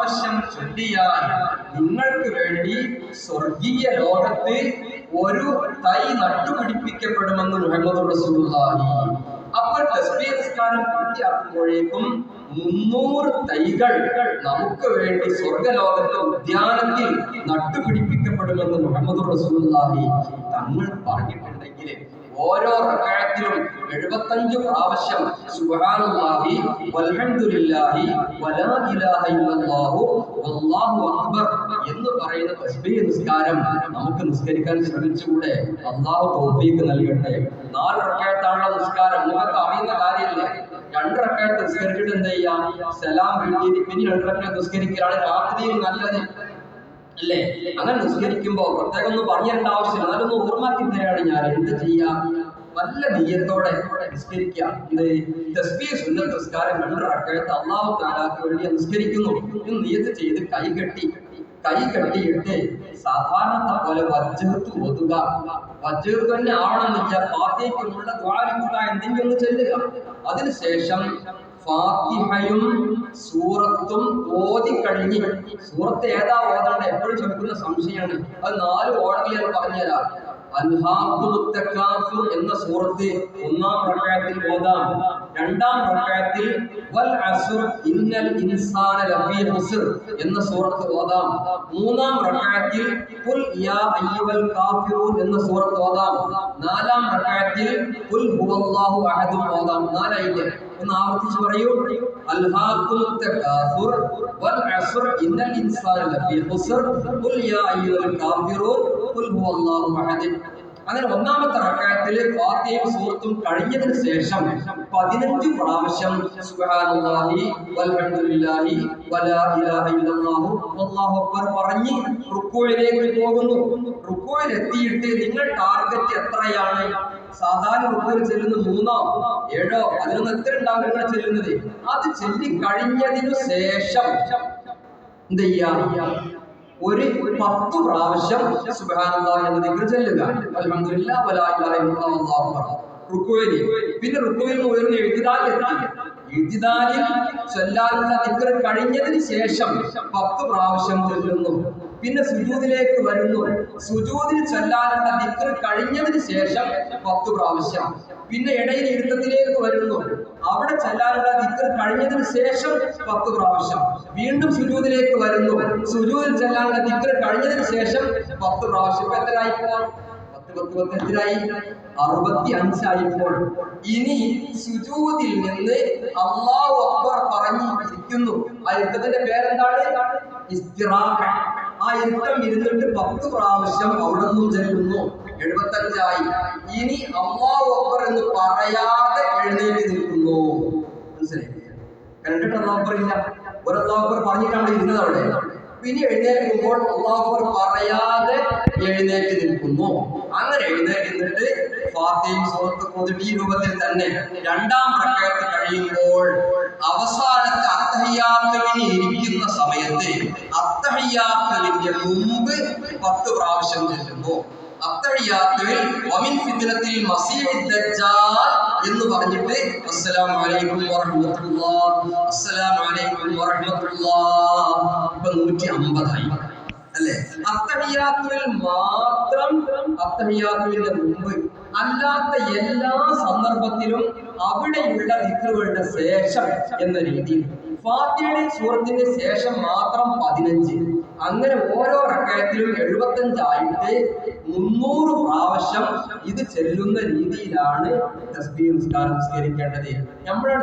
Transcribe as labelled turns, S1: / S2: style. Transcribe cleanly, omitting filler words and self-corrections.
S1: പ്രാവശ്യം ചൊല്ലിയാൽ നിങ്ങൾക്ക് വേണ്ടി സ്വർഗീയ ലോകത്ത് ഒരു തൈ നട്ടുപിടിപ്പിക്കപ്പെടുമെന്ന് മുഹമ്മദ് റസൂലുള്ളാഹി. അപ്പോൾ തസ്ബീഹ് നിസ്കാരം പൂർത്തിയാക്കുമ്പോഴേക്കും 300 തൈകൾ നമുക്ക് വേണ്ടി സ്വർഗലോകത്തെ ഉദ്യാനത്തിൽ നട്ടുപിടിപ്പിക്കപ്പെടുമെന്ന് മുഹമ്മദ് റസൂലുള്ളാഹി തങ്ങൾ പറഞ്ഞിട്ടുണ്ടെങ്കിൽ ഓരോ റക്അത്തിലും 75 പ്രാവശ്യം സുബ്ഹാനല്ലാഹി വൽഹംദുലില്ലാഹി വലാ ഇലാഹ ഇല്ലല്ലാഹു വല്ലാഹു അക്ബർ എന്ന് പറയുന്ന തസ്ബീഹ് നിസ്കാരം നമുക്ക് നിസ്കരിക്കാൻ ശ്രമിച്ചുകൂടെ? അല്ലാഹു തൗഫീഖ് നൽകട്ടെ. 4 റക്അത്താണുള്ള നിസ്കാരം, നിങ്ങൾക്ക് അറിയുന്ന കാര്യമില്ല. 2 റക്അത്ത് നിസ്കരിച്ചിട്ട് എന്ത് ചെയ്യാം? സലാം വീട്ടിൽ പിന്നെ 2 റക്അത്ത് നിസ്കരിക്കലാണ് രാത്രിയിൽ നല്ലത് അല്ലേ? അങ്ങനെ നിസ്കരിക്കുമ്പോ പ്രത്യേകം ഒന്നും പറഞ്ഞിരേണ്ട ആവശ്യമില്ല. എന്നാലൊന്ന് ഓർമ്മാക്കി തരാണ് ഞാൻ. എന്ത് ചെയ്യാം? നല്ല നിയ്യത്തോടെ നിസ്കരിക്കുക. തസ്ബീഹ് സുന്നത്ത് നിസ്കാരം 2 റക്അത്ത് അല്ലാഹു തആലക്ക് വേണ്ടി നിസ്കരിക്കുന്നു എന്ന് നിയ്യത്ത് ചെയ്ത് കൈ കെട്ടിയിട്ട് സാധാരണത്തെ പോലെ വജ്ജഹത്ത് ഓതുക. വജ്ജഹത്ത് തന്നെ ആവണമെന്നില്ല, ഫാത്തിഹയ്ക്കുള്ള ദുആ എന്തെങ്കിലും ഒന്ന് ചൊല്ലുക. അതിനുശേഷം ഫാത്തിഹയും സൂറത്തും ഓതി കഴിഞ്ഞ്, സൂറത്ത് ഏതാ ഓതേണ്ട എപ്പോഴും ചോദിക്കുന്ന സംശയമാണ്. അത് 4 ഓർഡറിൽ ഞാൻ പറഞ്ഞുതരാം. അൽഹാഖുമുത് തകാസുർ എന്ന സൂറത്ത് 1-ാം റക്അത്തിൽ ഓതാം. 2-ാം റക്അത്തിൽ വൽ അസ്ർ ഇന്നൽ ഇൻസാന ലഫീ ഖുസ്ർ എന്ന സൂറത്ത് ഓതാം. 3-ാം റക്അത്തിൽ ഖുൽ യാ അയ്യുഹൽ കാഫിറൂൻ എന്ന സൂറത്ത് ഓതാം. 4-ാം റക്അത്തിൽ ഖുൽ ഹുവല്ലാഹു അഹദ് ഓതാം. 4 ആയില്ലേ? ഒന്ന് ആവർത്തിച്ച് പറയൂ. അൽഹാഖുമുത് തകാസുർ വൽ അസ്ർ ഇന്നൽ ഇൻസാന ലഫീ ഖുസ്ർ ഖുൽ യാ അയ്യുഹൽ കാഫിറൂൻ ഖുൽ ഹുവല്ലാഹു അഹദ്. അങ്ങനെ 1-ാമത്തെ റക്അത്തിൽ ഫാത്തിഹയും സൂറത്തും കഴിഞ്ഞതിന് ശേഷം 15 പ്രാവശ്യം സുബ്ഹാനല്ലാഹി വൽഹംദുലില്ലാഹി വലാ ഇലാഹ ഇല്ലല്ലാഹു വല്ലാഹു അക്ബർ പറഞ്ഞ് റുക്കൂഇലേക്ക് പോകുന്നു. റുക്കൂഇൽ എത്തിയിട്ട് നിങ്ങൾ ടാർഗറ്റ് എത്രയാണ്? സാധാരണ റുക്കൂഇൽ ചെല്ലുന്നത് 3-ഓ 7-ഓ 11 എത്ര ഉണ്ടാവും നിങ്ങൾ ചെല്ലുന്നത്? അത് ചൊല്ലി കഴിഞ്ഞതിനു ശേഷം എന്ത് ചെയ്യാ? ഒരു 10 പ്രാവശ്യം സുബ്ഹാനല്ലാഹി എന്ന ദിക്ർ ചൊല്ലുക. അൽഹംദുലില്ലാഹി വലാ ഇലാഹ ഇല്ലല്ലാഹു വല്ലാഹു അക്ബർ. റുക്കൂഇൽ പിന്നെ റുക്കൂഇൽ ഉയർന്ന് എഴുതിദാലിൽ ചൊല്ലാനുള്ള ദിക്ർ കഴിഞ്ഞതിന് ശേഷം 10 പ്രാവശ്യം ചൊല്ലുന്നു. പിന്നെ സുജൂദിലേക്ക് വരുന്നു. സുജൂദിൽ ചൊല്ലാനുള്ള ദിക്ർ കഴിഞ്ഞതിന് ശേഷം 10 പ്രാവശ്യം. പിന്നെ ഇടയിൽ ഇരുത്തത്തിലേക്ക് വരുന്നു. അവിടെ ചൊല്ലാനുള്ള ദിക്ർ കഴിഞ്ഞതിന് ശേഷം 10 പ്രാവശ്യം. വീണ്ടും സുജൂദിലേക്ക് വരുന്നു. സുജൂദിൽ ചൊല്ലാനുള്ള ദിക്ർ കഴിഞ്ഞതിന് ശേഷം 10 പ്രാവശ്യം. ഇപ്പൊ എത്രയായിപ്പോൾ? 65 ആയിപ്പോൾ. ഇനി സുജൂദിൽ നിന്ന് അല്ലാഹു അക്ബർ പറഞ്ഞു ഇരിക്കുന്നു. ആ ഇരുത്തത്തിന്റെ പേരെന്താണ്? ഇസ്തിറാഹ. ആ ഇരുത്തം ഇരുന്നിട്ട് 10 പ്രാവശ്യം അവിടെ നിന്നും ചെല്ലുന്നു. 75 ആയി. ഇനി അല്ലാഹു അക്ബർ എന്ന് പറയാതെ എഴുന്നേറ്റ് നിൽക്കുന്നു. മനസ്സിലായി? കണ്ടിട്ട് അല്ലാഹു അക്ബർ ഇല്ല, ഒരു അല്ലാഹു അക്ബർ പറഞ്ഞിട്ടാണ് ഇരുന്നത് അവിടെ. പിന്നെ എഴുന്നേൽക്കുമ്പോൾ അല്ലാഹു അക്ബർ പറയാതെ എഴുന്നേറ്റ് നിൽക്കുന്നു. അങ്ങനെ എഴുന്നേറ്റ് ഫാത്തിഹയും സൂറത്തും ഓതിട്ട് ഈ രൂപത്തിൽ തന്നെ 2-ാം റക്അത്ത് കഴിയുമ്പോൾ അവസാനത്തെ അത്തഹിയ്യാത്തുവിന് ഇരിക്കുന്ന സമയത്ത് അത്തഹിയ്യാത്തുവിന്റെ മുമ്പ് 10 പ്രാവശ്യം ചൊല്ലുന്നു. അത്തഹിയ്യാത്തുവിൽ വമിൻ ഫിത്നത്തിൽ മസീഹിദ് ദജ്ജാൽ എന്ന് പറഞ്ഞിട്ട് അസ്സലാമു അലൈക്കും വറഹ്മത്തുള്ളാഹി അസ്സലാമു അലൈക്കും വറഹ്മത്തുള്ളാഹി. ഇപ്പൊ 150 ആയി അല്ലേ? അത്തഹിയ്യാത്തുവിൽ മാത്രം, അത്തഹിയ്യാത്തുവിന്റെ മുമ്പ് അല്ലാത്ത എല്ലാ സന്ദർഭത്തിലും അവിടെയുള്ള ദിക്റുകളുടെ ശേഷം എന്ന രീതിയിൽ ഫാത്തിഹയുടെ സൂറത്തിന്റെ ശേഷം മാത്രം 15. അങ്ങനെ ഓരോ റക്അത്തിലും 75 ആയിട്ട് 300 പ്രാവശ്യം ഇത് ചെല്ലുന്ന രീതിയിലാണ് തസ്ബീഹ് നിസ്കാരം നിസ്കരിക്കേണ്ടത്. നമ്മുടെ